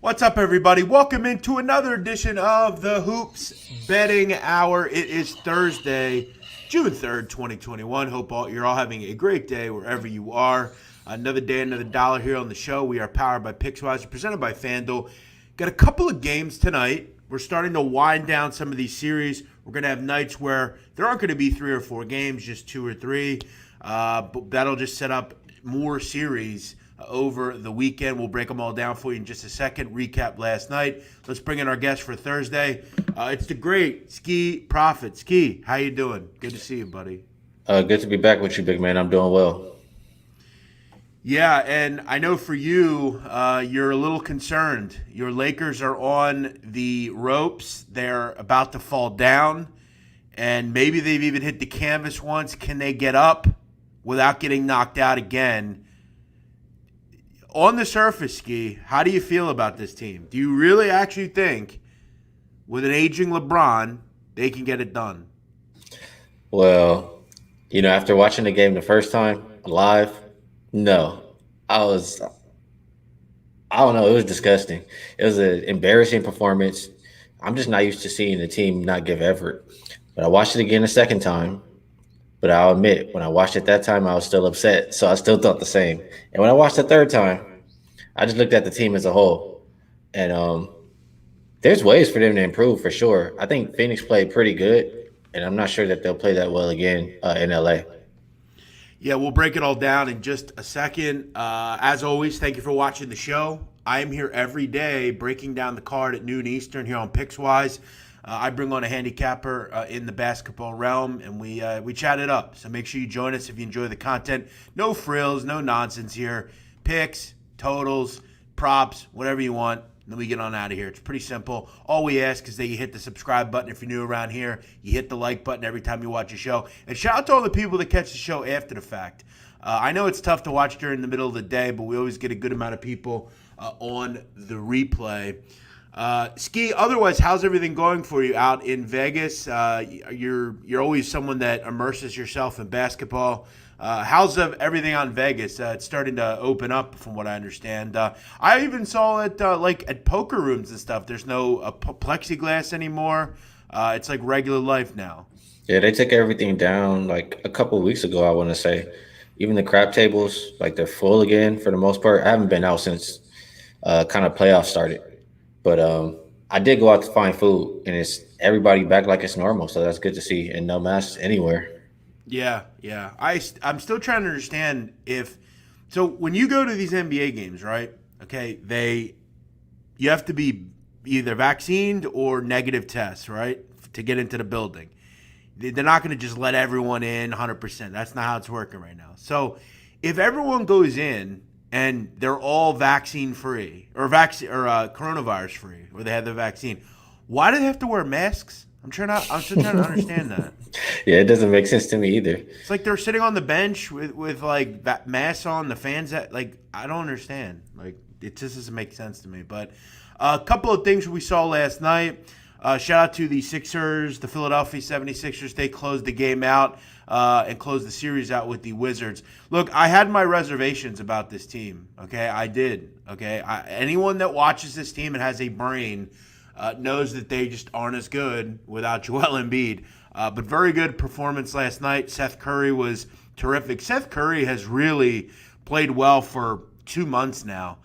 What's up, everybody? Welcome into another edition of the Hoops Betting Hour. It is Thursday, June 3rd, 2021. You're all having a great day wherever you are. Another day, another dollar here on the show. We are powered by Pickswise, presented by FanDuel. Got a couple of games tonight. We're starting to wind down some of these series. We're going to have nights where there aren't going to be 3 or 4 games, just 2 or 3. But that'll just set up more series over the weekend. We'll break them all down for you in just a second. Recap last night. Let's bring in our guest for Thursday. It's the great Skee Profit. Skee, how you doing? Good to see you, buddy. Good to be back with you, big man. I'm doing well. Yeah, and I know for you, you're a little concerned. Your Lakers are on the ropes. They're about to fall down, and maybe they've even hit the canvas once. Can they get up without getting knocked out again? On the surface, Skee, how do you feel about this team? Do you really actually think with an aging LeBron, they can get it done? Well, after watching the game the first time live, no. I don't know, it was disgusting. It was an embarrassing performance. I'm just not used to seeing the team not give effort. But I watched it again a second time. But I'll admit, when I watched it that time, I was still upset. So I still thought the same. And when I watched the third time, I just looked at the team as a whole. And there's ways for them to improve for sure. I think Phoenix played pretty good. And I'm not sure that they'll play that well again in LA. Yeah, we'll break it all down in just a second. As always, thank you for watching the show. I am here every day breaking down the card at noon Eastern here on Pickswise. I bring on a handicapper in the basketball realm, and we chat it up. So make sure you join us if you enjoy the content. No frills, no nonsense here. Picks, totals, props, whatever you want. And then we get on out of here. It's pretty simple. All we ask is that you hit the subscribe button if you're new around here. You hit the like button every time you watch a show. And shout out to all the people that catch the show after the fact. I know it's tough to watch during the middle of the day, but we always get a good amount of people on the replay. Skee, otherwise, how's everything going for you out in Vegas? You're always someone that immerses yourself in basketball. How's everything out in Vegas? It's starting to open up, from what I understand. I even saw it at poker rooms and stuff. There's no plexiglass anymore. It's like regular life now. Yeah, they took everything down like a couple of weeks ago, I want to say. Even the crap tables, like they're full again for the most part. I haven't been out since kind of playoffs started. But I did go out to find food, and it's everybody back like it's normal. So that's good to see, and no masks anywhere. Yeah. I'm still trying to understand so when you go to these NBA games, right? Okay, you have to be either vaccinated or negative tests, right, to get into the building. They're not going to just let everyone in 100%. That's not how it's working right now. So if everyone goes in and they're all vaccine free or coronavirus free, or they have the vaccine, why do they have to wear masks? I'm still trying to understand that. Yeah, it doesn't make sense to me either. It's like they're sitting on the bench with like masks on, the fans that, like, I don't understand. Like, it just doesn't make sense to me. But a couple of things we saw last night. Shout out to the Sixers, the Philadelphia 76ers. They closed the game out and closed the series out with the Wizards. Look, I had my reservations about this team. Okay, I did. Okay, anyone that watches this team and has a brain knows that they just aren't as good without Joel Embiid. But very good performance last night. Seth Curry was terrific. Seth Curry has really played well for 2 months now.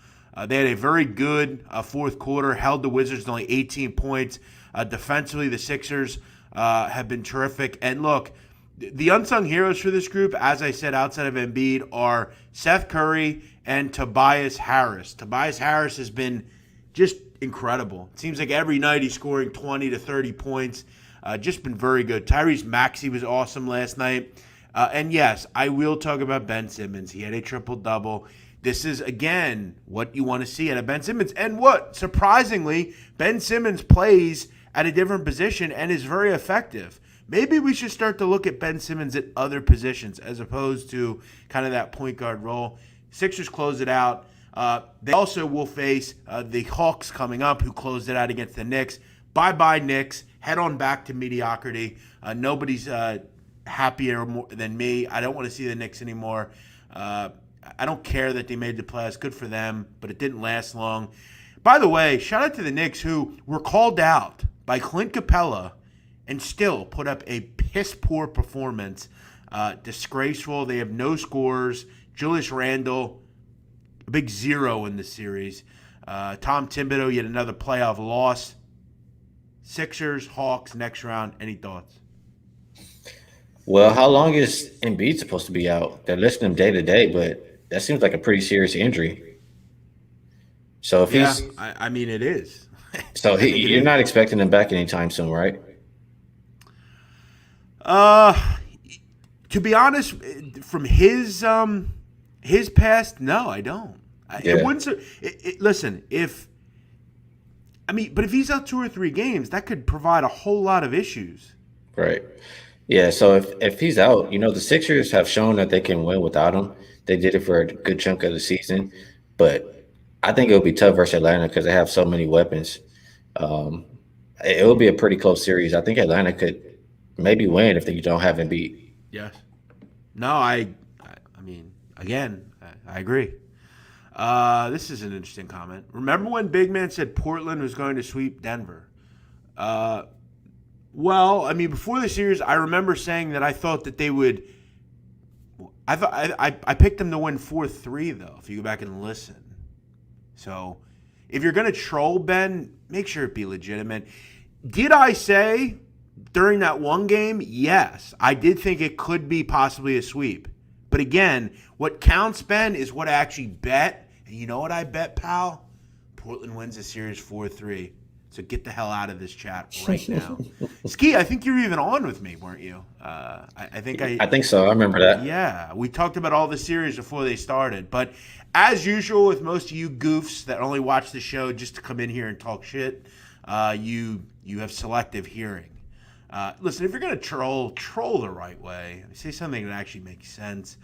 They had a very good fourth quarter, held the Wizards to only 18 points. Defensively, the Sixers have been terrific. And look, the unsung heroes for this group, as I said, outside of Embiid, are Seth Curry and Tobias Harris. Tobias Harris has been just incredible. It seems like every night he's scoring 20 to 30 points. Just been very good. Tyrese Maxey was awesome last night. And yes, I will talk about Ben Simmons. He had a triple-double. This is, again, what you want to see out of Ben Simmons. And what, surprisingly, Ben Simmons plays at a different position and is very effective. Maybe we should start to look at Ben Simmons at other positions as opposed to kind of that point guard role. Sixers close it out. They also will face the Hawks coming up, who closed it out against the Knicks. Bye-bye, Knicks. Head on back to mediocrity. Nobody's happier than me. I don't want to see the Knicks anymore. I don't care that they made the playoffs. Good for them, but it didn't last long. By the way, shout out to the Knicks who were called out by Clint Capella and still put up a piss-poor performance. Disgraceful. They have no scores. Julius Randle, a big 0 in the series. Tom Thibodeau, yet another playoff loss. Sixers, Hawks, next round. Any thoughts? Well, how long is Embiid supposed to be out? They're listing him day to day, but that seems like a pretty serious injury. So if Yeah, he's I mean, it is. so I think it you're is. not expecting him back anytime soon, right? To be honest, from his past, no, I don't. It Yeah. wouldn't. Listen, but if he's out 2 or 3 games, that could provide a whole lot of issues. Right. Yeah. So if he's out, the Sixers have shown that they can win without him. They did it for a good chunk of the season, but I think it'll be tough versus Atlanta because they have so many weapons. Um, it will be a pretty close series. I think Atlanta could maybe win if they don't have Embiid. Yes. No, I mean, again, I agree. This is an interesting comment. Remember when Big Man said Portland was going to sweep Denver? Well, I mean, before the series, I remember saying that I thought that they would. I picked them to win 4-3 though. If you go back and listen, so if you're gonna troll Ben, make sure it be legitimate. Did I say during that one game? Yes, I did think it could be possibly a sweep. But again, what counts, Ben, is what I actually bet. And you know what I bet, pal? Portland wins the series 4-3. So get the hell out of this chat right now. Skee, I think you were even on with me, weren't you? I think so. I remember that. Yeah, we talked about all the series before they started. But as usual with most of you goofs that only watch the show just to come in here and talk shit, you have selective hearing. Listen, if you're going to troll the right way. Say something that actually makes sense.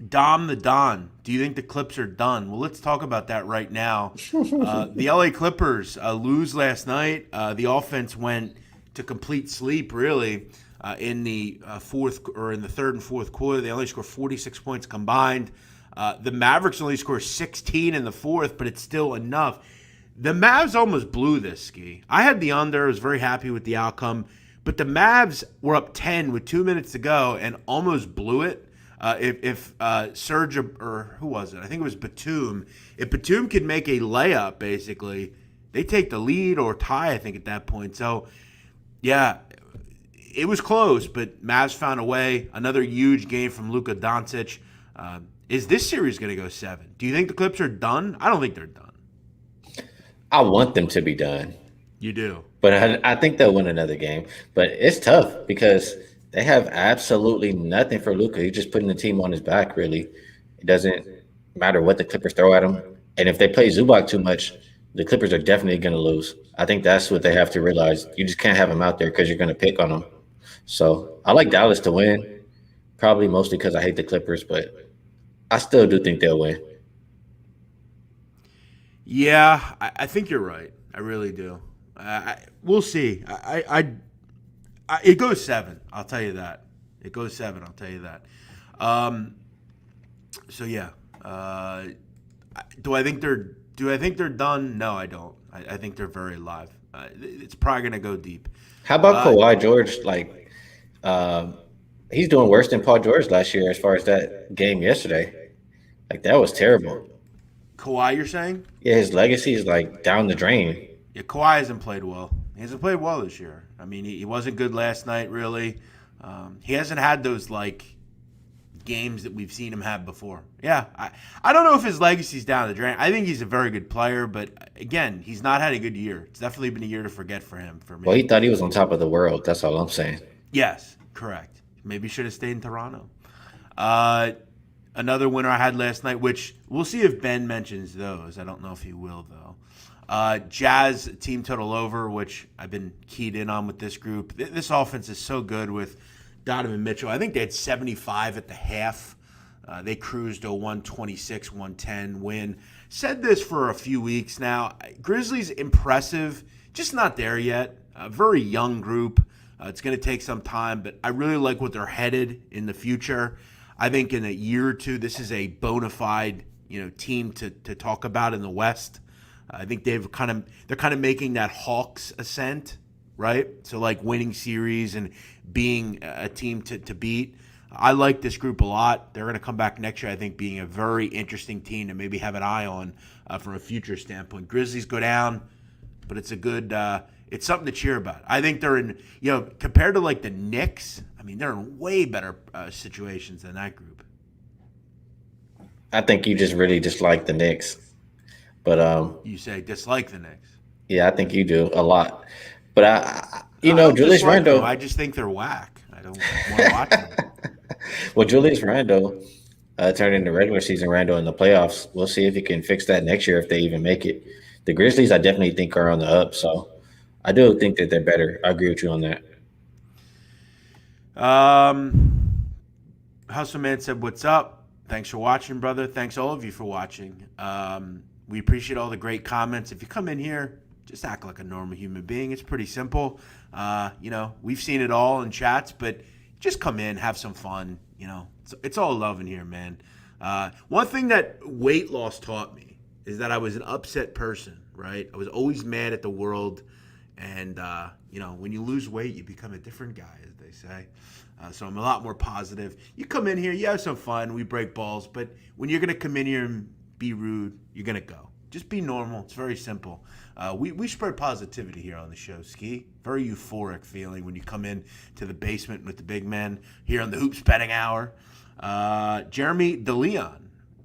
Dom the Don, do you think the Clips are done? Well, let's talk about that right now. The LA Clippers lose last night. The offense went to complete sleep, really, in the third and fourth quarter. They only scored 46 points combined. The Mavericks only scored 16 in the fourth, but it's still enough. The Mavs almost blew this, Skee. I had the under. I was very happy with the outcome. But the Mavs were up 10 with 2 minutes to go and almost blew it. If Serge, or who was it? I think it was Batum. If Batum could make a layup, basically, they take the lead or tie, I think, at that point. So, yeah, it was close, but Mavs found a way. Another huge game from Luka Doncic. Is this series going to go 7? Do you think the Clips are done? I don't think they're done. I want them to be done. You do. But I think they'll win another game. But it's tough because they have absolutely nothing for Luka. He's just putting the team on his back, really. It doesn't matter what the Clippers throw at him. And if they play Zubac too much, the Clippers are definitely going to lose. I think that's what they have to realize. You just can't have him out there because you're going to pick on him. So I like Dallas to win, probably mostly because I hate the Clippers, but I still do think they'll win. Yeah, I think you're right. I really do. We'll see. It goes 7. I'll tell you that. It goes 7. I'll tell you that. So yeah. Do I think they're done? No, I don't. I think they're very live. It's probably gonna go deep. How about Kawhi George? He's doing worse than Paul George last year as far as that game yesterday. That was terrible. Kawhi, you're saying? Yeah, his legacy is down the drain. Yeah, Kawhi hasn't played well. He hasn't played well this year. I mean, he wasn't good last night, really. He hasn't had those, games that we've seen him have before. Yeah, I don't know if his legacy's down the drain. I think he's a very good player, but, again, he's not had a good year. It's definitely been a year to forget for him, for me. Well, he thought he was on top of the world. That's all I'm saying. Yes, correct. Maybe should have stayed in Toronto. Another winner I had last night, which we'll see if Ben mentions those. I don't know if he will, though. Jazz team total over, which I've been keyed in on with this group. This offense is so good with Donovan Mitchell. I think they had 75 at the half. They cruised to a 126-110 win. Said this for a few weeks now. Grizzlies impressive, just not there yet. A very young group. It's going to take some time, but I really like what they're headed in the future. I think in a year or two, this is a bona fide team to talk about in the West. I think they're kind of making that Hawks ascent, right? So like winning series and being a team to beat. I like this group a lot. They're going to come back next year, I think, being a very interesting team to maybe have an eye on from a future standpoint. Grizzlies go down, but it's a good it's something to cheer about. I think they're in, compared to like the Knicks, I mean, they're in way better situations than that group. I think you just really dislike the Knicks. But you say dislike the Knicks. Yeah, I think you do a lot. But I Julius Randle. I just think they're whack. I don't want to watch them. Well, Julius Randle turned into regular season Randle in the playoffs. We'll see if he can fix that next year if they even make it. The Grizzlies, I definitely think, are on the up. So I do think that they're better. I agree with you on that. Hustle Man said, "What's up? Thanks for watching, brother. Thanks all of you for watching. We appreciate all the great comments. If you come in here, just act like a normal human being. It's pretty simple. We've seen it all in chats, but just come in, have some fun. It's all love in here, man. One thing that weight loss taught me is that I was an upset person, right? I was always mad at the world. And, when you lose weight, you become a different guy, as they say. So I'm a lot more positive. You come in here, you have some fun, we break balls. But when you're going to come in here and be rude, you're going to go. Just be normal. It's very simple. We spread positivity here on the show, Skee. Very euphoric feeling when you come in to the basement with the big men here on the Hoops Betting Hour. Jeremy DeLeon,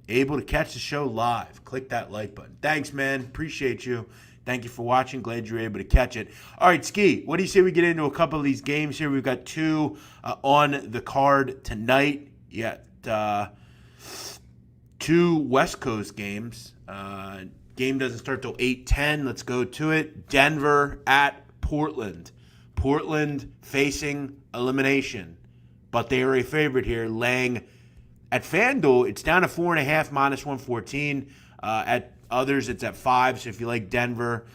able to catch the show live. Click that like button. Thanks, man. Appreciate you. Thank you for watching. Glad you were able to catch it. All right, Skee, what do you say we get into a couple of these games here? We've got two on the card tonight. Yeah, two West Coast games. Game doesn't start till 8:10. Let's go to it. Denver at Portland. Portland facing elimination, but they are a favorite here, laying at FanDuel. It's down to 4.5 minus 114. At others, it's at 5. So if you like Denver,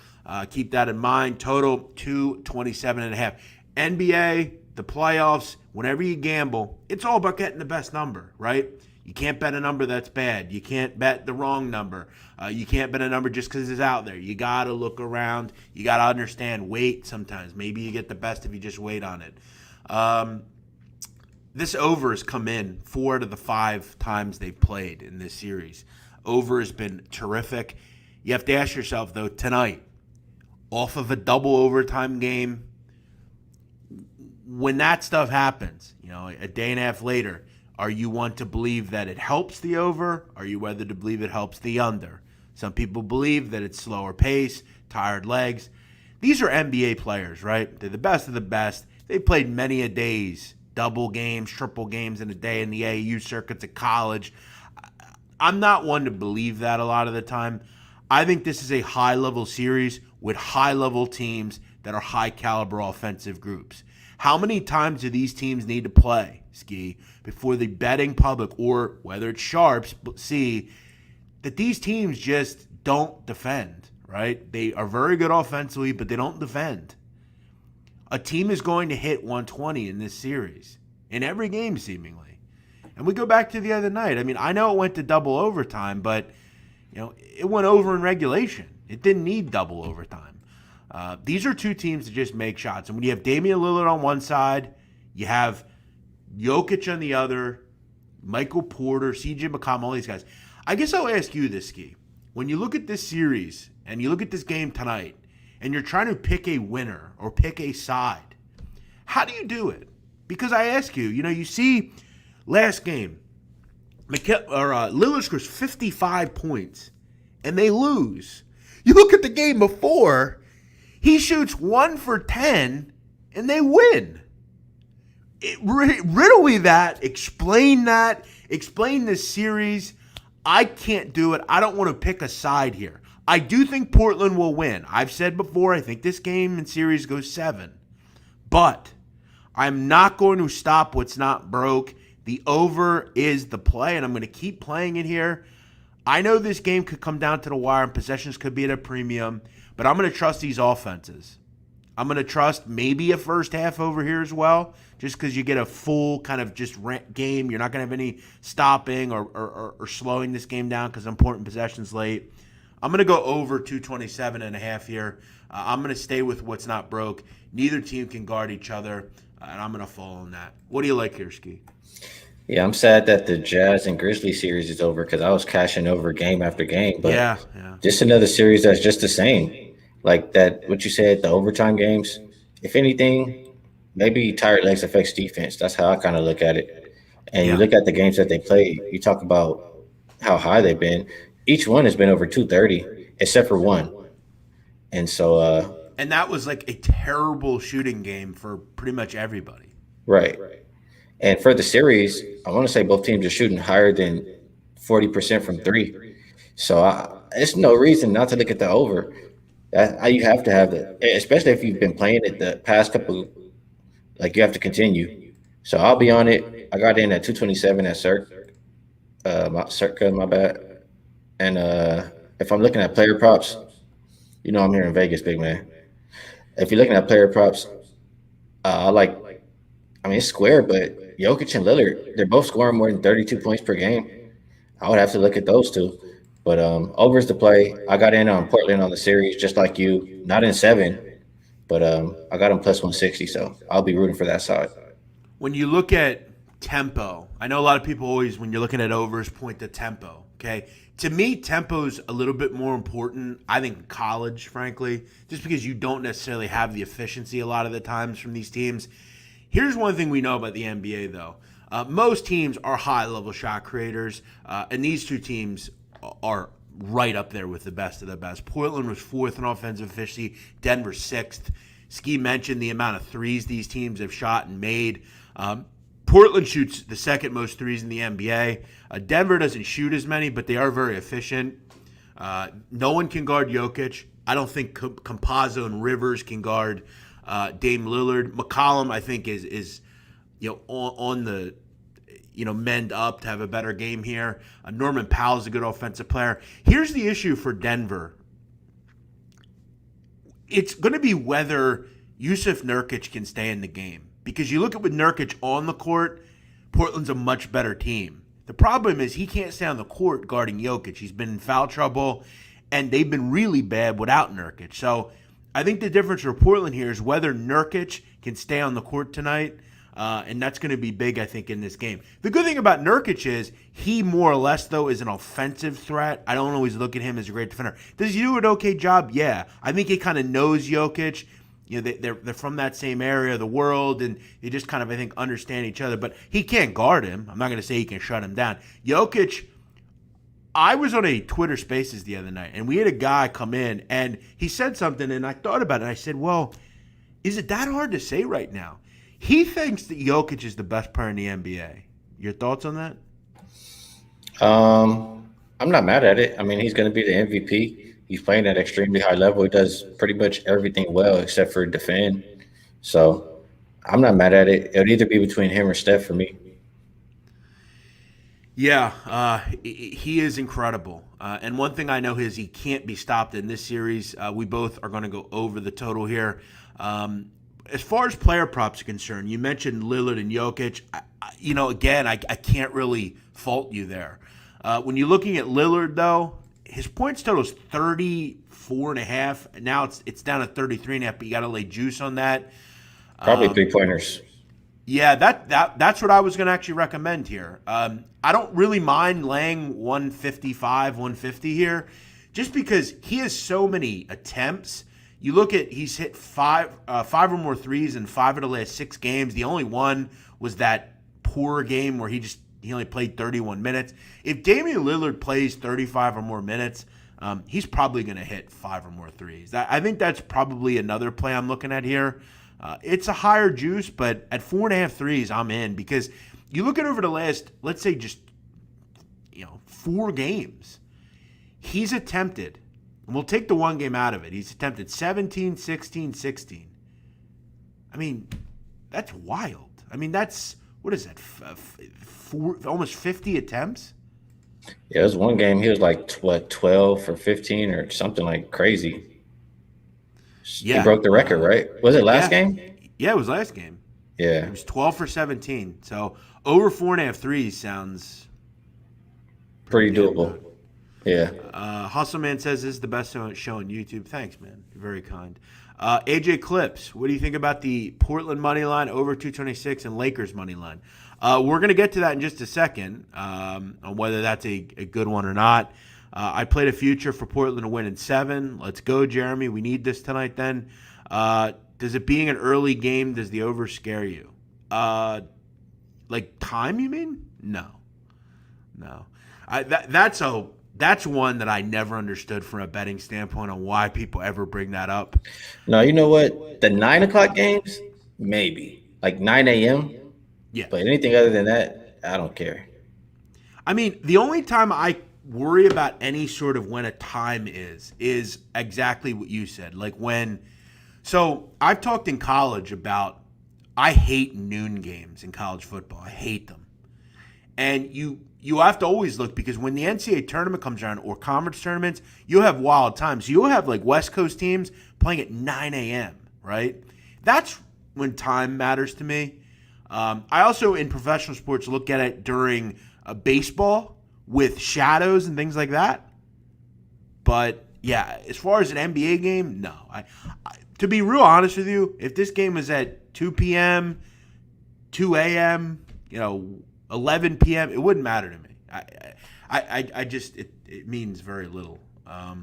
keep that in mind. Total 227.5. NBA, the playoffs. Whenever you gamble, it's all about getting the best number, right? You can't bet a number that's bad. You can't bet the wrong number. You can't bet a number just because it's out there. You got to look around. You got to understand weight sometimes. Maybe you get the best if you just wait on it. This over has come in 4 out of the 5 times they've played in this series. Over has been terrific. You have to ask yourself, though, tonight, off of a double overtime game, when that stuff happens, a day and a half later, are you one to believe that it helps the over? Are you whether to believe it helps the under? Some people believe that it's slower pace, tired legs. These are NBA players, right? They're the best of the best. They played many a days, double games, triple games in a day in the AAU circuits at college. I'm not one to believe that a lot of the time. I think this is a high-level series with high-level teams that are high-caliber offensive groups. How many times do these teams need to play, Skee, before the betting public, or whether it's sharps, see that these teams just don't defend, right? They are very good offensively, but they don't defend. A team is going to hit 120 in this series, in every game seemingly. And we go back to the other night. I mean, I know it went to double overtime, but it went over in regulation. It didn't need double overtime. These are two teams that just make shots. And when you have Damian Lillard on one side, you have Jokic on the other, Michael Porter, CJ McCollum, all these guys. I guess I'll ask you this, Skee. When you look at this series and you look at this game tonight and you're trying to pick a winner or pick a side, how do you do it? Because I ask you, you see last game, Lillard scores 55 points and they lose. You look at the game before, he shoots 1 for 10 and they win. Riddle me that, explain this series. I can't do it. I don't want to pick a side here. I do think Portland will win. I've said before, I think this game and series goes 7. But I'm not going to stop what's not broke. The over is the play, and I'm going to keep playing it here. I know this game could come down to the wire and possessions could be at a premium, but I'm going to trust these offenses. I'm going to trust maybe a first half over here as well, just because you get a full kind of just game. You're not going to have any stopping or slowing this game down because important possessions late. I'm going to go over 227.5 here. I'm going to stay with what's not broke. Neither team can guard each other, and I'm going to fall on that. What do you like here, Skee? Yeah, I'm sad that the Jazz and Grizzlies series is over because I was cashing over game after game. But Yeah. just another series that's just the same. Like that, what you said, the overtime games. If anything, maybe tired legs affects defense. That's how I kind of look at it. And you Yeah. look at the games that they played, you talk about how high they've been. Each one has been over 230, except for one. And so, And that was like a terrible shooting game for pretty much everybody. right. And for the series, I want to say both teams are shooting higher than 40% from three. So it's no reason not to look at the over. You have to have that, especially if you've been playing it the past couple. Like you have to continue. So I'll be on it. I got in at 227 at Circa, my bad. And if I'm looking at player props, I'm here in Vegas, big man. If you're looking at player props, it's square, but Jokic and Lillard, they're both scoring more than 32 points per game. I would have to look at those two. But overs to play. I got in on Portland on the series, just like you. Not in 7, but I got them plus 160, so I'll be rooting for that side. When you look at tempo, I know a lot of people always, when you're looking at overs, point to tempo, okay? To me, tempo's a little bit more important, I think, in college, frankly, just because you don't necessarily have the efficiency a lot of the times from these teams. Here's one thing we know about the NBA, though. Most teams are high-level shot creators, and these two teams are right up there with the best of the best. Portland was 4th in offensive efficiency, Denver 6th. Skee mentioned the amount of threes these teams have shot and made. Portland shoots the second most threes in the NBA. Denver doesn't shoot as many, but they are very efficient. No one can guard Jokic. I don't think Campazzo and Rivers can guard Dame Lillard. McCollum, I think, is on the mend up to have a better game here. Norman Powell's a good offensive player. Here's the issue for Denver. It's going to be whether Yusuf Nurkic can stay in the game. Because you look at with Nurkic on the court, Portland's a much better team. The problem is he can't stay on the court guarding Jokic. He's been in foul trouble, and they've been really bad without Nurkic. So I think the difference for Portland here is whether Nurkic can stay on the court tonight, and that's going to be big, I think, in this game. The good thing about Nurkic is he more or less, though, is an offensive threat. I don't always look at him as a great defender. Does he do an okay job? Yeah. I think he kind of knows Jokic. They're from that same area of the world, and they just kind of, I think, understand each other. But he can't guard him. I'm not going to say he can shut him down. Jokic, I was on a Twitter Spaces the other night, and we had a guy come in, and he said something, and I thought about it. I said, well, is it that hard to say right now? He thinks that Jokic is the best player in the NBA. Your thoughts on that? I'm not mad at it. I mean, he's going to be the MVP. He's playing at extremely high level. He does pretty much everything well except for defend. So I'm not mad at it. It would either be between him or Steph for me. Yeah, he is incredible. And one thing I know is he can't be stopped in this series. We both are going to go over the total here. As far as player props are concerned, you mentioned Lillard and Jokic. I can't really fault you there. When you're looking at Lillard, though, his points total is 34.5. Now it's down to 33.5, but you got to lay juice on that. Probably 3-pointers. Yeah, that's what I was going to actually recommend here. I don't really mind laying 155, 150 here, just because he has so many attempts. You look at he's hit five or more threes in 5 of the last 6 games. The only one was that poor game where he only played 31 minutes. If Damian Lillard plays 35 or more minutes, he's probably going to hit 5 or more threes. I think that's probably another play I'm looking at here. It's a higher juice, but at 4.5 threes, I'm in, because you look at over the last, let's say, just 4 games, he's attempted, and we'll take the one game out of it, he's attempted 17, 16, 16. I mean, that's wild. I mean, that's, what is that, almost 50 attempts? Yeah, it was one game. He was like, 12 for 15 or something like crazy. He Yeah. broke the record, right? Was it last Yeah. game? Yeah, it was last game. Yeah, It was 12 for 17. So over 4.5 threes sounds pretty pretty damn doable. good. Yeah. Hustleman says this is the best show on YouTube. Thanks, man. You're very kind. AJ Clips, what do you think about the Portland money line over 226 and Lakers money line? We're going to get to that in just a second on whether that's a good one or not. I played a future for Portland to win in 7. Let's go, Jeremy. We need this tonight then. Does it being an early game, does the over scare you? Like time, you mean? No. That's one that I never understood from a betting standpoint on why people ever bring that up. No, you know what? The 9 o'clock games, maybe like 9 a.m. Yeah. But anything other than that, I don't care. I mean, the only time I worry about any sort of when a time is exactly what you said. Like so I've talked in college about I hate noon games in college football. I hate them. And you have to always look because when the NCAA tournament comes around or conference tournaments, you'll have wild times. You'll have like West Coast teams playing at 9 a.m., right? That's when time matters to me. I also, in professional sports, look at it during baseball with shadows and things like that. But, yeah, as far as an NBA game, no. To be real honest with you, if this game was at 2 p.m., 2 a.m., 11 p.m., it wouldn't matter to me. I just it means very little. All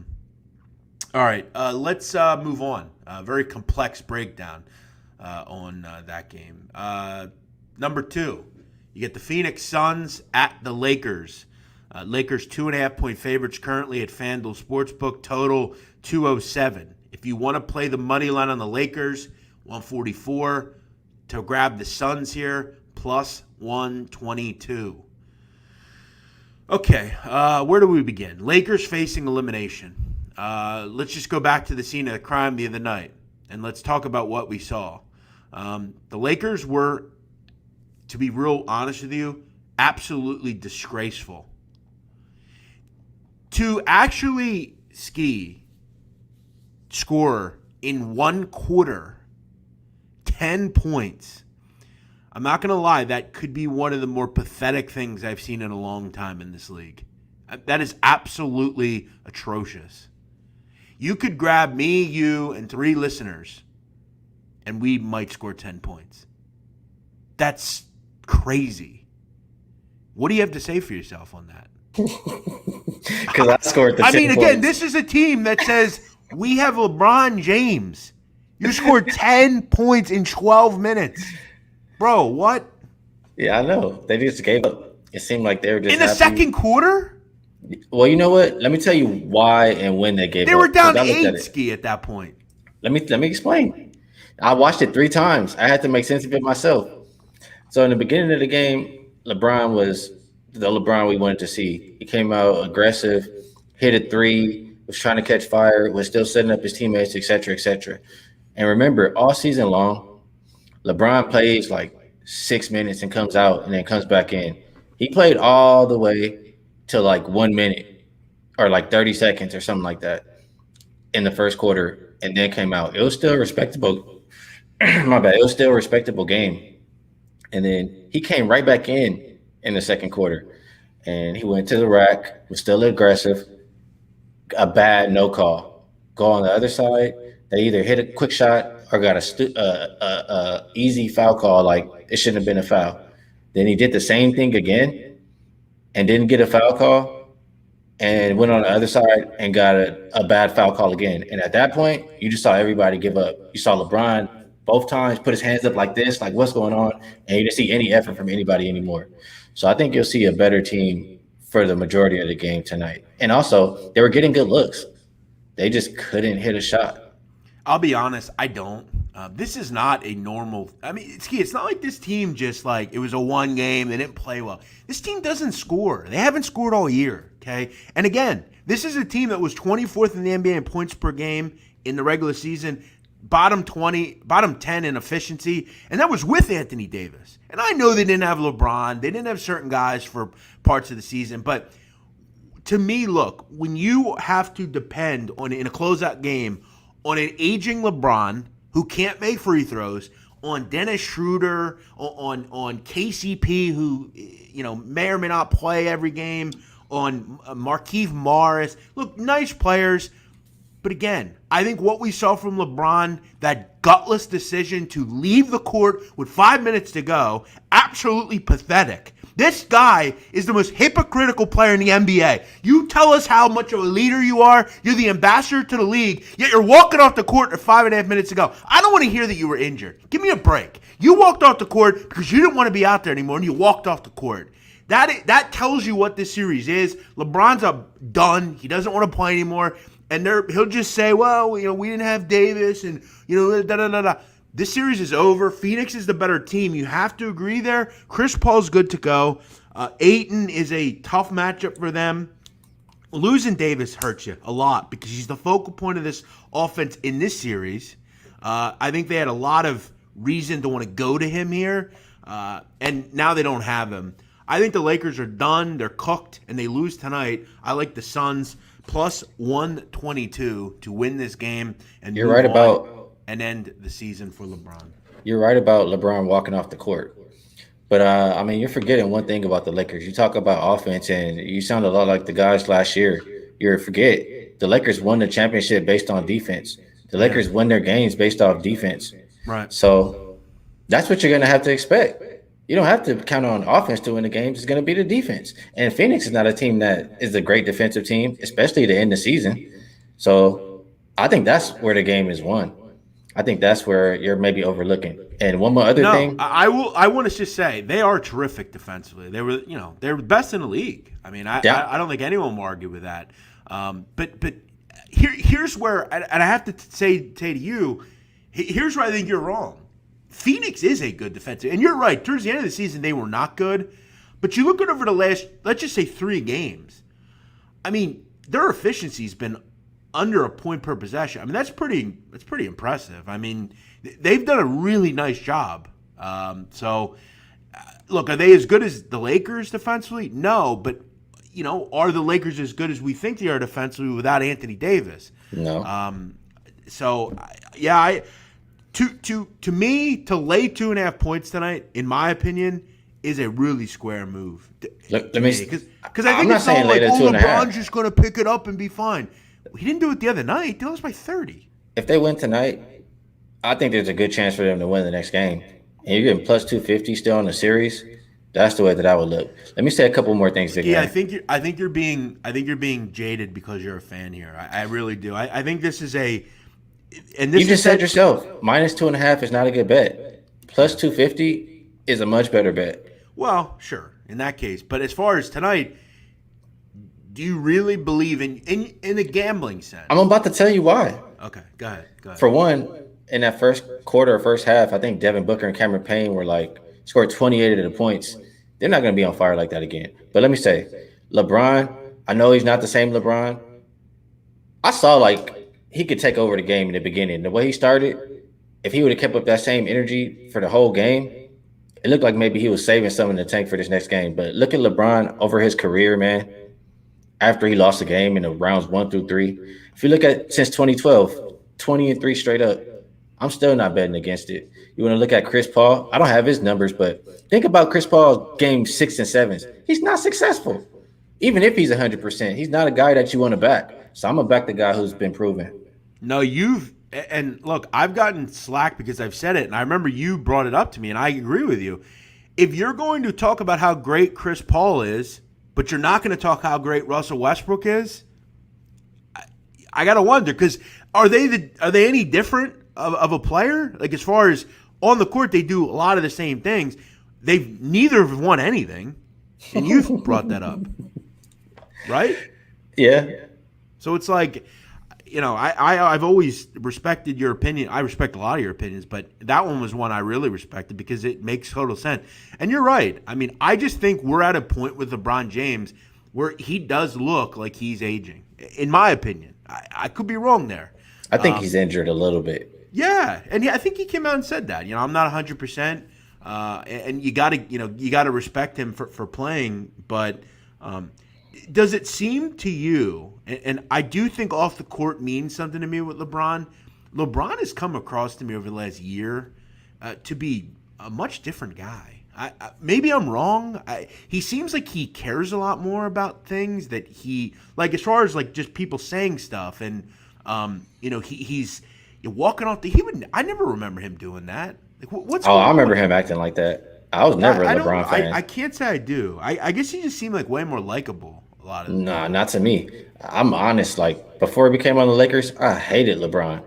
right, let's move on. Very complex breakdown on that game. Number 2, you get the Phoenix Suns at the Lakers. Lakers 2.5-point favorites currently at FanDuel Sportsbook. Total 207. If you want to play the money line on the Lakers, 144. To grab the Suns here, plus 122. Okay, where do we begin? Lakers facing elimination. Let's just go back to the scene of the crime the other night, and let's talk about what we saw. The Lakers were, to be real honest with you, absolutely disgraceful. To actually score in one quarter 10 points. I'm not going to lie, that could be one of the more pathetic things I've seen in a long time in this league. That is absolutely atrocious. You could grab me, you, and 3 listeners, and we might score 10 points. That's crazy. What do you have to say for yourself on that? Because I scored the 10 again, points. this is a team that says, we have LeBron James. You scored 10 points in 12 minutes. Bro, what? Yeah, I know. They just gave up. It seemed like they were just in the happy. Second quarter? Well, you know what? Let me tell you why and when they gave up. They were down 'Cause 8, Skee, at that point. Let me explain. I watched it 3 times. I had to make sense of it myself. So in the beginning of the game, LeBron was the LeBron we wanted to see. He came out aggressive, hit a 3, was trying to catch fire, was still setting up his teammates, et cetera, et cetera. And remember, all season long, LeBron plays like 6 minutes and comes out and then comes back in. He played all the way to like 1 minute or like 30 seconds or something like that in the first quarter and then came out. It was still a respectable my bad. It was still a respectable game. And then he came right back in the second quarter and he went to the rack, was still aggressive, a bad no call. Go on the other side, they either hit a quick shot or got a easy foul call, like it shouldn't have been a foul. Then he did the same thing again and didn't get a foul call and went on the other side and got a bad foul call again. And at that point, you just saw everybody give up. You saw LeBron both times put his hands up like this, like what's going on, and you didn't see any effort from anybody anymore. So I think you'll see a better team for the majority of the game tonight. And also, they were getting good looks. They just couldn't hit a shot. I'll be honest, I don't. This is not a normal – I mean, it's not like this team just like it was a one game, they didn't play well. This team doesn't score. They haven't scored all year, okay? And again, this is a team that was 24th in the NBA in points per game in the regular season, bottom 10 in efficiency, and that was with Anthony Davis. And I know they didn't have LeBron. They didn't have certain guys for parts of the season, but to me, look, when you have to depend on in a closeout game on an aging LeBron who can't make free throws, on Dennis Schroeder, on KCP, who may or may not play every game, on Markieff Morris. Look, nice players. But again, I think what we saw from LeBron, that gutless decision to leave the court with 5 minutes to go, absolutely pathetic. This guy is the most hypocritical player in the NBA. You tell us how much of a leader you are. You're the ambassador to the league, yet you're walking off the court at 5.5 minutes to go. I don't want to hear that you were injured. Give me a break. You walked off the court because you didn't want to be out there anymore, and you walked off the court. That tells you what this series is. LeBron's done. He doesn't want to play anymore. And he'll just say, well, we didn't have Davis, and da-da-da-da. This series is over. Phoenix is the better team. You have to agree there. Chris Paul's good to go. Ayton is a tough matchup for them. Losing Davis hurts you a lot because he's the focal point of this offense in this series. I think they had a lot of reason to want to go to him here, and now they don't have him. I think the Lakers are done. They're cooked, and they lose tonight. I like the Suns plus 122 to win this game and You're right about and end the season for LeBron. You're right about LeBron walking off the court. But, you're forgetting one thing about the Lakers. You talk about offense, and you sound a lot like the guys last year. You forget the Lakers won the championship based on defense. The Lakers win their games based off defense. Right. So that's what you're going to have to expect. You don't have to count on offense to win the games. It's going to be the defense. And Phoenix is not a team that is a great defensive team, especially to end the season. So I think that's where the game is won. I think that's where you're maybe overlooking. And one more other thing. I want to just say they are terrific defensively. They're best in the league. I mean, I don't think anyone will argue with that. But here's where, and I have to say to you, here's where I think you're wrong. Phoenix is a good defensive, and you're right. Towards the end of the season, they were not good. But you look at over the last, let's just say 3 games. I mean, their efficiency's been under a point per possession. I mean, that's pretty impressive. I mean, they've done a really nice job. Look, are they as good as the Lakers defensively? No, but are the Lakers as good as we think they are defensively without Anthony Davis? No. To me, to lay 2.5 points tonight, in my opinion, is a really square move. Let me, because I think it's not like, LeBron's just going to pick it up and be fine. He didn't do it the other night. They lost by 30. If they win tonight, I think there's a good chance for them to win the next game. And you're getting plus 250 still in the series. That's the way that I would look. Let me say a couple more things. Yeah, I think you're being jaded because you're a fan here. I really do. I think this is a. And this you just said yourself, minus 2.5 is not a good bet. Plus 250 is a much better bet. Well, sure, in that case. But as far as tonight, do you really believe in the gambling sense? I'm about to tell you why. Okay, go ahead. For one, in that first quarter or first half, I think Devin Booker and Cameron Payne scored 28 of the points. They're not going to be on fire like that again. But let me say, LeBron, I know he's not the same LeBron. I saw he could take over the game in the beginning. The way he started, if he would have kept up that same energy for the whole game, it looked like maybe he was saving some in the tank for this next game. But look at LeBron over his career, man. After he lost the game in the rounds 1 through 3, if you look at since 2012, 20-3 straight up, I'm still not betting against it. You want to look at Chris Paul? I don't have his numbers, but think about Chris Paul game 6 and 7s. He's not successful. Even if he's 100%, he's not a guy that you want to back. So I'm going to back the guy who's been proven. No, and look, I've gotten slack because I've said it, and I remember you brought it up to me, and I agree with you. If you're going to talk about how great Chris Paul is, but you're not going to talk how great Russell Westbrook is, I got to wonder, because are they any different of a player? Like, as far as on the court, they do a lot of the same things. Neither have won anything, and you've brought that up, right? Yeah. So it's like, I've always respected your opinion. I respect a lot of your opinions, but that one was one I really respected because it makes total sense. And you're right. I mean, I just think we're at a point with LeBron James where he does look like he's aging, in my opinion. I could be wrong there. I think he's injured a little bit. Yeah, and I think he came out and said that. I'm not 100%, and you got to respect him for playing. But does it seem to you? And I do think off the court means something to me with LeBron. LeBron has come across to me over the last year to be a much different guy. Maybe I'm wrong. He seems like he cares a lot more about things that he like, as far as like just people saying stuff, and he's walking off the. I never remember him doing that. Like, what's going I on remember with him acting like that. I was never a LeBron fan. I can't say I do. I guess he just seemed like way more likable a lot of the Nah, time. not to me. I'm honest. Like before he became on the Lakers, I hated LeBron.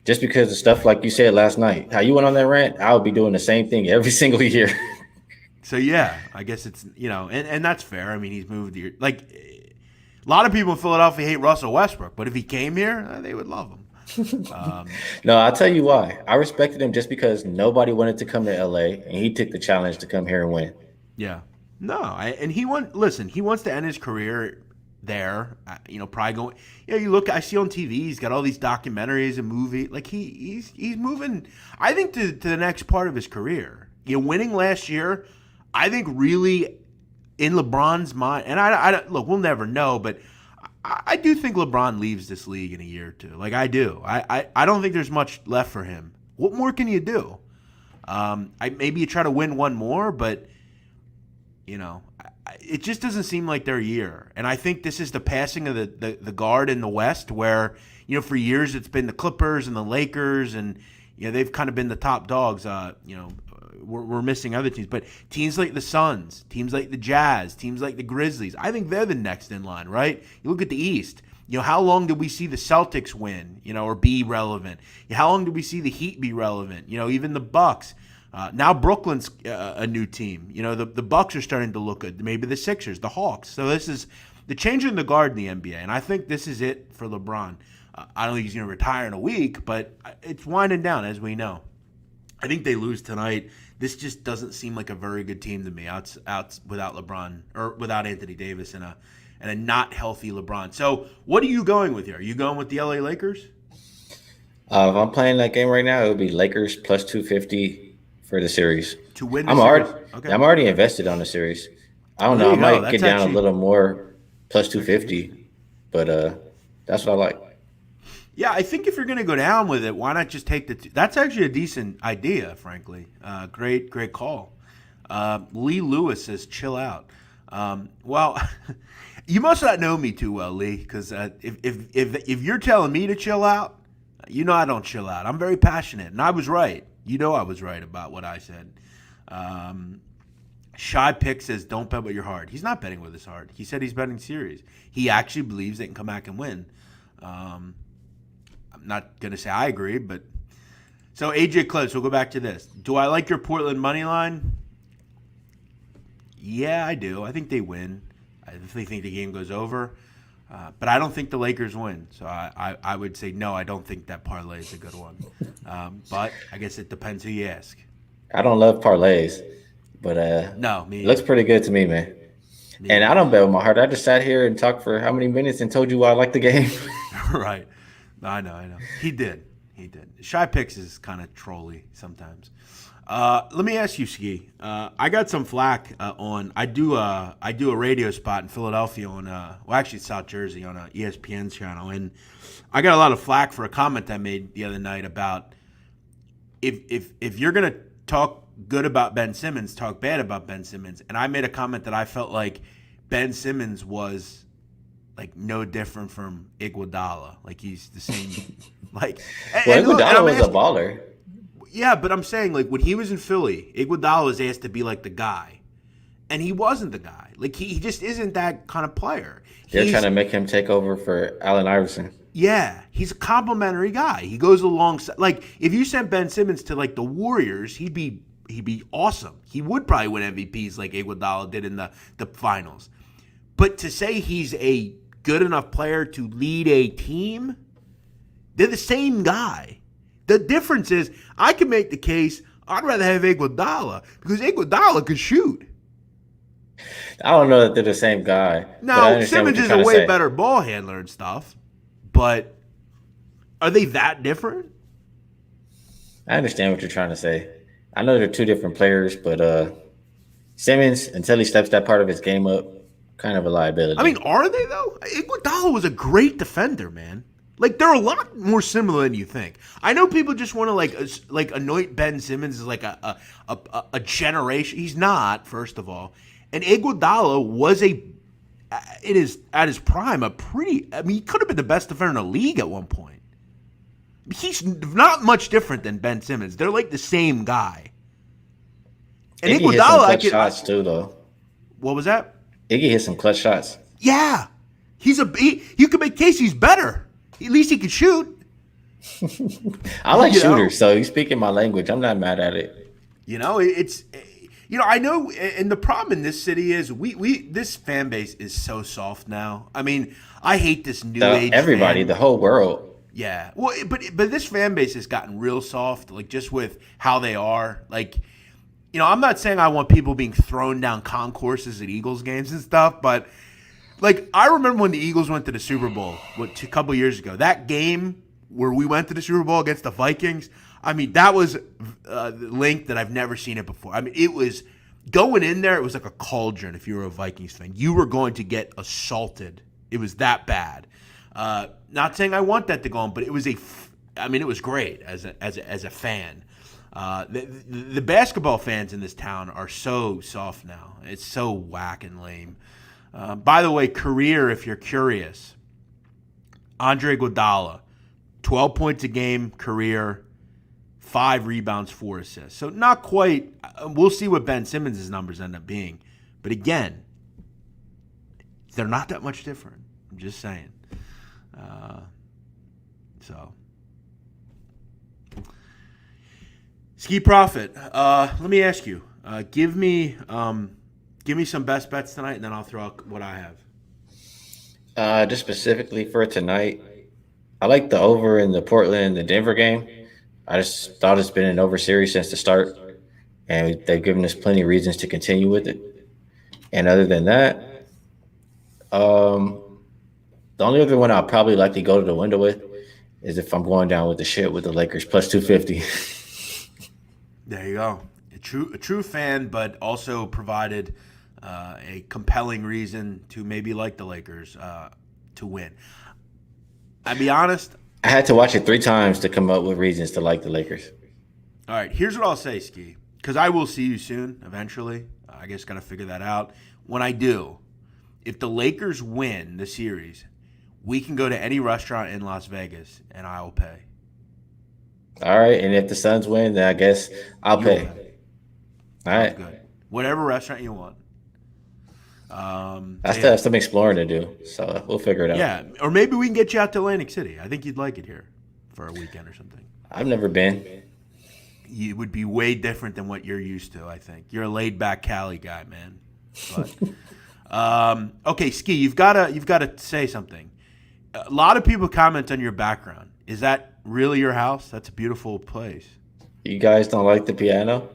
Just because of stuff like you said last night. How you went on that rant, I would be doing the same thing every single year. So yeah, I guess it's and that's fair. I mean, he's moved here. Like a lot of people in Philadelphia hate Russell Westbrook, but if he came here, they would love him. No, I'll tell you why. I respected him just because nobody wanted to come to LA and he took the challenge to come here and win. Yeah, no, and he listen. He wants to end his career there. Probably going. You look. I see on TV. He's got all these documentaries and movie. Like he's moving. I think to the next part of his career. Winning last year. I think really in LeBron's mind, and I look, we'll never know, but I do think LeBron leaves this league in a year or two. Like I do. I don't think there's much left for him. What more can you do? Maybe you try to win one more, but it just doesn't seem like their year. And I think this is the passing of the guard in the West, where for years it's been the Clippers and the Lakers, and they've kind of been the top dogs. We're missing other teams, but teams like the Suns, teams like the Jazz, teams like the Grizzlies, I think they're the next in line, right? You look at the East. How long did we see the Celtics win, or be relevant? How long did we see the Heat be relevant? Even the Bucks. Now Brooklyn's a new team. The Bucks are starting to look good. Maybe the Sixers, the Hawks. So this is the change in the guard in the NBA, and I think this is it for LeBron. I don't think he's going to retire in a week, but it's winding down, as we know. I think they lose tonight. This just doesn't seem like a very good team to me out without LeBron or without Anthony Davis and a not healthy LeBron. So what are you going with here? Are you going with the LA Lakers? If I'm playing that game right now, it would be Lakers plus 250 for the series. To win the series? Okay. I'm already invested on the series. I don't know. I might get down a little more plus 250, but that's what I like. Yeah, I think if you're going to go down with it, why not just take the – that's actually a decent idea, frankly. Great call. Lee Lewis says chill out. Well, you must not know me too well, Lee, because if you're telling me to chill out, I don't chill out. I'm very passionate, and I was right. I was right about what I said. Shy Pick says don't bet with your heart. He's not betting with his heart. He said he's betting serious. He actually believes they can come back and win. I'm not going to say I agree, but so AJ Clips, we'll go back to this. Do I like your Portland money line? Yeah, I do. I think they win. I definitely think the game goes over, but I don't think the Lakers win. So I would say no. I don't think that parlay is a good one. But I guess it depends who you ask. I don't love parlays, but no, it looks pretty good to me, man. And I don't bet with my heart. I just sat here and talked for how many minutes and told you why I like the game. Right. I know. He did. Shy Picks is kind of trolly sometimes. Let me ask you, Skee. I got some flack on. I do a radio spot in Philadelphia on actually South Jersey on ESPN's channel, and I got a lot of flack for a comment I made the other night about if you're gonna talk good about Ben Simmons, talk bad about Ben Simmons, and I made a comment that I felt like Ben Simmons was like no different from Iguodala. Like he's the same. Like Iguodala was a baller. Yeah, but I'm saying like when he was in Philly, Iguodala was asked to be like the guy, and he wasn't the guy. Like he just isn't that kind of player. They're trying to make him take over for Allen Iverson. Yeah, he's a complimentary guy. He goes alongside. Like if you sent Ben Simmons to like the Warriors, he'd be awesome. He would probably win MVPs like Iguodala did in the finals. But to say he's a good enough player to lead a team, they're the same guy. The difference is I can make the case I'd rather have Iguodala because Iguodala could shoot. I don't know that they're the same guy. Now, Simmons is a way better ball handler and stuff, but are they that different? I understand what you're trying to say. I know they're two different players, but Simmons, until he steps that part of his game up, kind of a liability. I mean, are they, though? Iguodala was a great defender, man. Like, they're a lot more similar than you think. I know people just want to like anoint Ben Simmons as like a generation. He's not, first of all. And Iguodala was it is at his prime a pretty. I mean, he could have been the best defender in the league at one point. He's not much different than Ben Simmons. They're like the same guy. And Iggy hit some clutch shots too, though. What was that? Iggy hit some clutch shots. Yeah, you could make case he's better. At least he can shoot. I like shooters, so you speaking my language. I'm not mad at it. It's I know, and the problem in this city is this fan base is so soft now. I mean, I hate this new age. Everybody, the whole world. Yeah, well, but this fan base has gotten real soft, like just with how they are. Like, I'm not saying I want people being thrown down concourses at Eagles games and stuff, but like I remember when the Eagles went to the Super Bowl a couple years ago. That game where we went to the Super Bowl against the Vikings. I mean, that was linked that I've never seen it before. I mean, it was going in there. It was like a cauldron. If you were a Vikings fan, you were going to get assaulted. It was that bad. Not saying I want that to go on, but it was it was great as a fan. The basketball fans in this town are so soft now. It's so whack and lame. By the way, career, if you're curious, Andre Iguodala, 12 points a game, career, 5 rebounds, 4 assists. So not quite. We'll see what Ben Simmons' numbers end up being. But again, they're not that much different. I'm just saying. Skee Profit. Let me ask you. Give me some best bets tonight, and then I'll throw out what I have. Just specifically for tonight, I like the over in the Portland and the Denver game. I just thought it's been an over series since the start, and they've given us plenty of reasons to continue with it. And other than that, the only other one I'll probably likely go to the window with is if I'm going down with the shit with the Lakers plus 250. There you go. A true fan, but also provided a compelling reason to maybe like the Lakers to win. I'll be honest. I had to watch it 3 times to come up with reasons to like the Lakers. All right, here's what I'll say, Skee, because I will see you soon, eventually. I guess got to figure that out. When I do, if the Lakers win the series, we can go to any restaurant in Las Vegas, and I will pay. All right, and if the Suns win, then I guess I'll pay. All right. Good. Whatever restaurant you want. I still have some exploring to do, so we'll figure it out. Yeah, or maybe we can get you out to Atlantic City. I think you'd like it here for a weekend or something. I've never been. It would be way different than what you're used to, I think. You're a laid-back Cali guy, man. But, okay, Skee, you've got to say something. A lot of people comment on your background. Is that really your house? That's a beautiful place. You guys don't like the piano?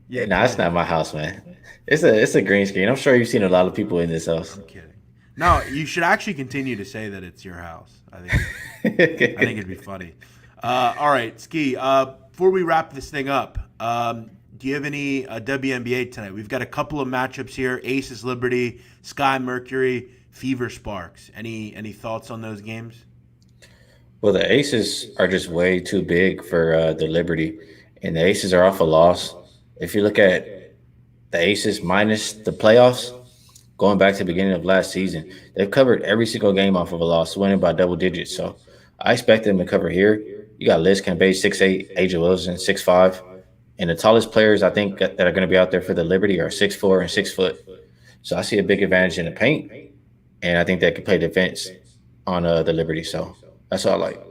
Yeah, no, it's not my house, man. It's a green screen. I'm sure you've seen a lot of people in this house. I'm kidding. No, you should actually continue to say that it's your house. I think it'd be funny. All right, Skee. Before we wrap this thing up, do you have any WNBA tonight? We've got a couple of matchups here: Aces Liberty, Sky Mercury, Fever Sparks. Any thoughts on those games? Well, the Aces are just way too big for the Liberty, and the Aces are off a loss. If you look at the Aces minus the playoffs, going back to the beginning of last season, they've covered every single game off of a loss, winning by double digits. So I expect them to cover here. You got Liz Cambage, 6'8", Aja Wilson, 6'5". And the tallest players I think that are going to be out there for the Liberty are 6'4" and 6 foot. So I see a big advantage in the paint, and I think they can play defense on the Liberty. So that's all I like.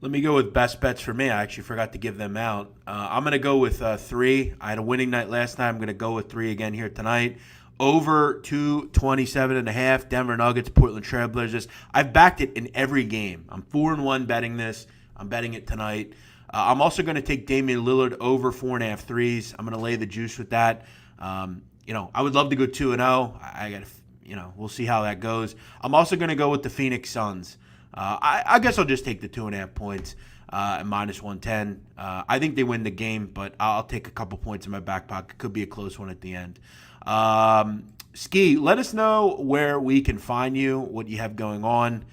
Let me go with best bets for me. I actually forgot to give them out. I'm going to go with 3. I had a winning night last night. I'm going to go with 3 again here tonight. Over 227.5. Denver Nuggets, Portland Trailblazers. I've backed it in every game. I'm 4-1 betting this. I'm betting it tonight. I'm also going to take Damian Lillard over 4.5 threes. I'm going to lay the juice with that. I would love to go 2-0. I got we'll see how that goes. I'm also going to go with the Phoenix Suns. I guess I'll just take the 2.5 points at minus 110. I think they win the game, but I'll take a couple points in my back pocket. Could be a close one at the end. Skee, let us know where we can find you, what you have going on.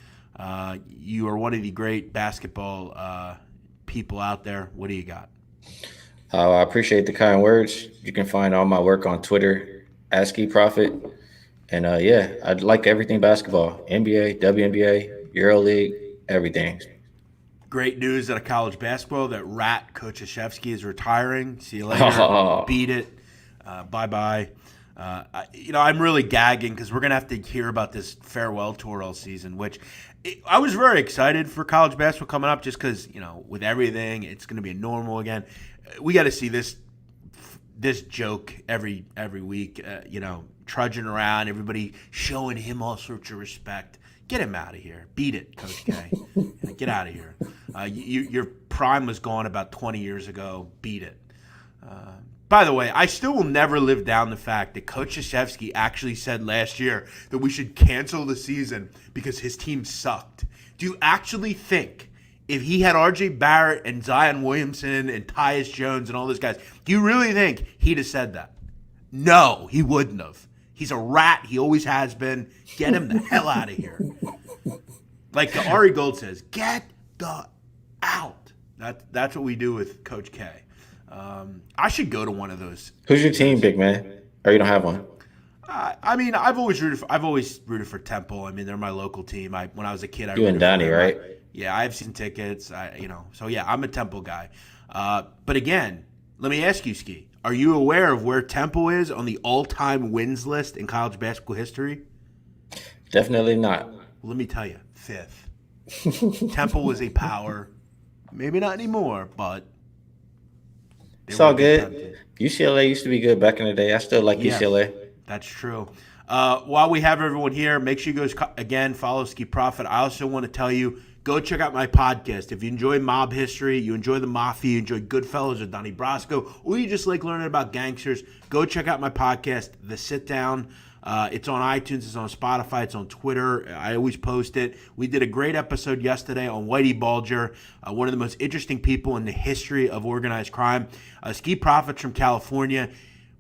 You are one of the great basketball people out there. What do you got? I appreciate the kind words. You can find all my work on Twitter at Skee Profit. And yeah, I like everything basketball, NBA, WNBA, EuroLeague, everything. Great news out of college basketball that Rat Kochashevsky is retiring. See you later. Beat it. Bye-bye. I'm really gagging because we're going to have to hear about this farewell tour all season, which I was very excited for college basketball coming up just because, with everything, it's going to be normal again. We got to see this joke every week, trudging around, everybody showing him all sorts of respect. Get him out of here. Beat it, Coach K. Get out of here. Your prime was gone about 20 years ago. Beat it. By the way, I still will never live down the fact that Coach Krzyzewski actually said last year that we should cancel the season because his team sucked. Do you actually think if he had R.J. Barrett and Zion Williamson and Tyus Jones and all those guys, do you really think he'd have said that? No, he wouldn't have. He's a rat. He always has been. Get him the hell out of here. Like Ari Gold says, get the out. That's what we do with Coach K. I should go to one of those. Who's your team, big man? Or you don't have one? I've always rooted for Temple. I mean, they're my local team. When I was a kid, I you and Donnie, right? Yeah, I have season tickets. So yeah, I'm a Temple guy. But again, let me ask you, Skee. Are you aware of where Temple is on the all-time wins list in college basketball history? Definitely not. Well, let me tell you, 5th. Temple was a power. Maybe not anymore, but it's all good. UCLA used to be good back in the day. I still like UCLA. That's true. While we have everyone here, make sure you go again, follow Skee Profit. I also want to tell you, go check out my podcast. If you enjoy mob history, you enjoy the mafia, you enjoy Goodfellas or Donnie Brasco, or you just like learning about gangsters, go check out my podcast, The Sit Down. It's on iTunes, it's on Spotify, it's on Twitter. I always post it. We did a great episode yesterday on Whitey Bulger, one of the most interesting people in the history of organized crime. Skee Profit's from California.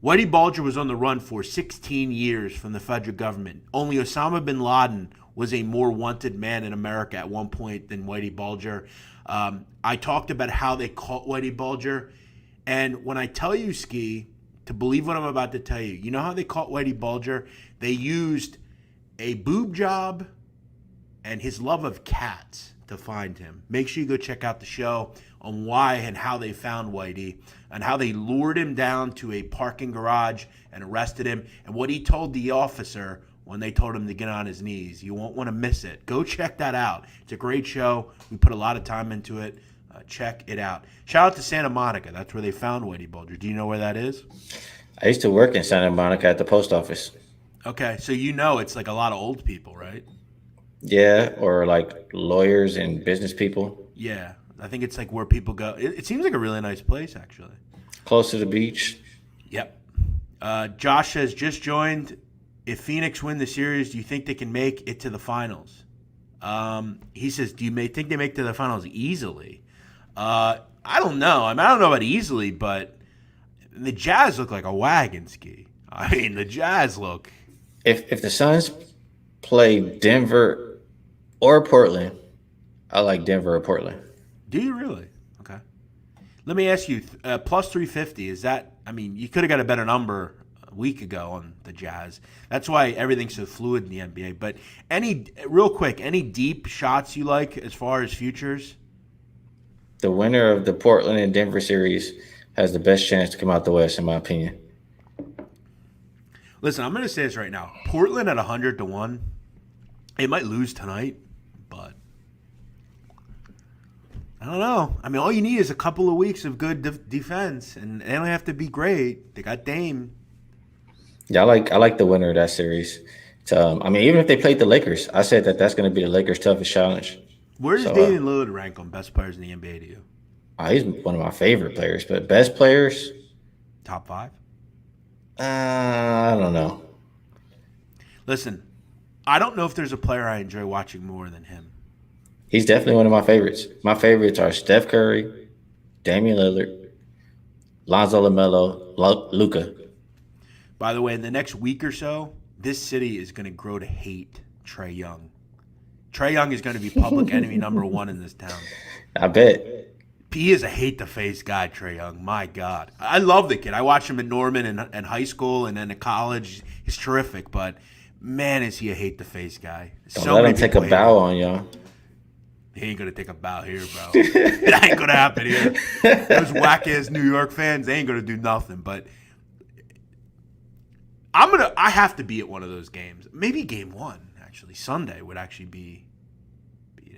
Whitey Bulger was on the run for 16 years from the federal government. Only Osama bin Laden was a more wanted man in America at one point than Whitey Bulger. I talked about how they caught Whitey Bulger. And when I tell you, Skee, to believe what I'm about to tell you, you know how they caught Whitey Bulger? They used a boob job and his love of cats to find him. Make sure you go check out the show on why and how they found Whitey and how they lured him down to a parking garage and arrested him and what he told the officer when they told him to get on his knees. You won't want to miss it. Go check that out. It's a great show. We put a lot of time into it. Check it out. Shout out to Santa Monica. That's where they found Whitey Bulger. Do you know where that is? I used to work in Santa Monica at the post office. Okay, so it's like a lot of old people, right? Yeah, or like lawyers and business people. Yeah, I think it's like where people go. It seems like a really nice place, actually. Close to the beach. Yep. Josh has just joined. If Phoenix win the series, do you think they can make it to the finals? He says, do you think they make it to the finals easily? I don't know. I don't know about easily, but the Jazz look like a wagon, Skee. I mean, the Jazz look. If the Suns play Denver or Portland, I like Denver or Portland. Do you really? Okay. Let me ask you, plus 350, is that, I mean, you could have got a better number a week ago on the Jazz. That's why everything's so fluid in the NBA. But real quick, any deep shots you like as far as futures? The winner of the Portland and Denver series has the best chance to come out the West, in my opinion. Listen, I'm going to say this right now. Portland at 100-1. It might lose tonight, but I don't know. I mean, all you need is a couple of weeks of good defense, and they don't have to be great. They got Dame. Yeah, I like the winner of that series. I mean, even if they played the Lakers, I said that's going to be the Lakers' toughest challenge. Where does Damian Lillard rank on best players in the NBA to you? He's one of my favorite players, but best players? Top 5? I don't know. Listen, I don't know if there's a player I enjoy watching more than him. He's definitely one of my favorites. My favorites are Steph Curry, Damian Lillard, Lonzo LaMelo, Luka. By the way, in the next week or so, this city is going to grow to hate Trae Young. Trae Young is going to be public enemy number one in this town. I bet. He is a hate-to-face guy, Trae Young. My God. I love the kid. I watched him at Norman in high school and then at college. He's terrific, but man, is he a hate-to-face guy. Don't let him take a bow on y'all. He ain't going to take a bow here, bro. It ain't going to happen here. Those whack-ass New York fans, they ain't going to do nothing, but I have to be at one of those games. Maybe game one, actually. Sunday would actually be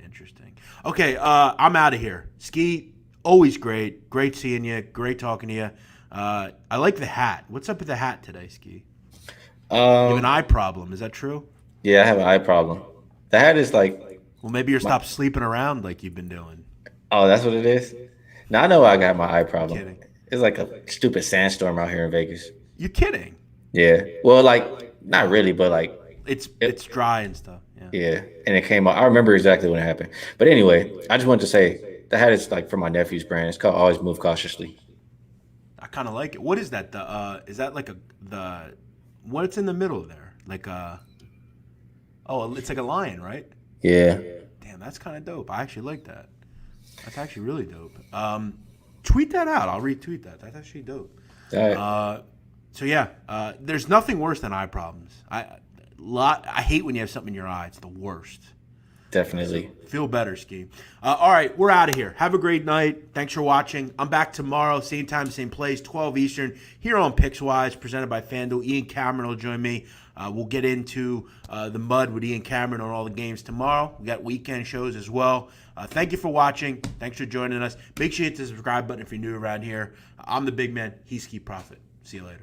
interesting. Okay, I'm out of here. Skee, always great. Great seeing you. Great talking to you. I like the hat. What's up with the hat today, Skee? You have an eye problem. Is that true? Yeah, I have an eye problem. The hat is like... Well, maybe you're stop sleeping around like you've been doing. Oh, that's what it is? Now I know I got my eye problem. Kidding. It's like a stupid sandstorm out here in Vegas. You're kidding. Yeah. Well, like, not really, but like... It's dry and stuff. Yeah, and it came out. I remember exactly when it happened. But anyway, I just wanted to say the hat is like for my nephew's brand. It's called Always Move Cautiously. I kind of like it. What is that? Is that like what's in the middle there? Like it's like a lion, right? Yeah. Damn, that's kind of dope. I actually like that. That's actually really dope. Tweet that out. I'll retweet that. That's actually dope. All right. So yeah, there's nothing worse than eye problems. I hate when you have something in your eye. It's the worst. Definitely. So feel better, Skee. All right, we're out of here. Have a great night. Thanks for watching. I'm back tomorrow, same time, same place, 12 Eastern, here on PicksWise, presented by FanDuel. Ian Cameron will join me. We'll get into the mud with Ian Cameron on all the games tomorrow. We got weekend shows as well. Thank you for watching. Thanks for joining us. Make sure you hit the subscribe button if you're new around here. I'm the big man. He's Skee Profit. See you later.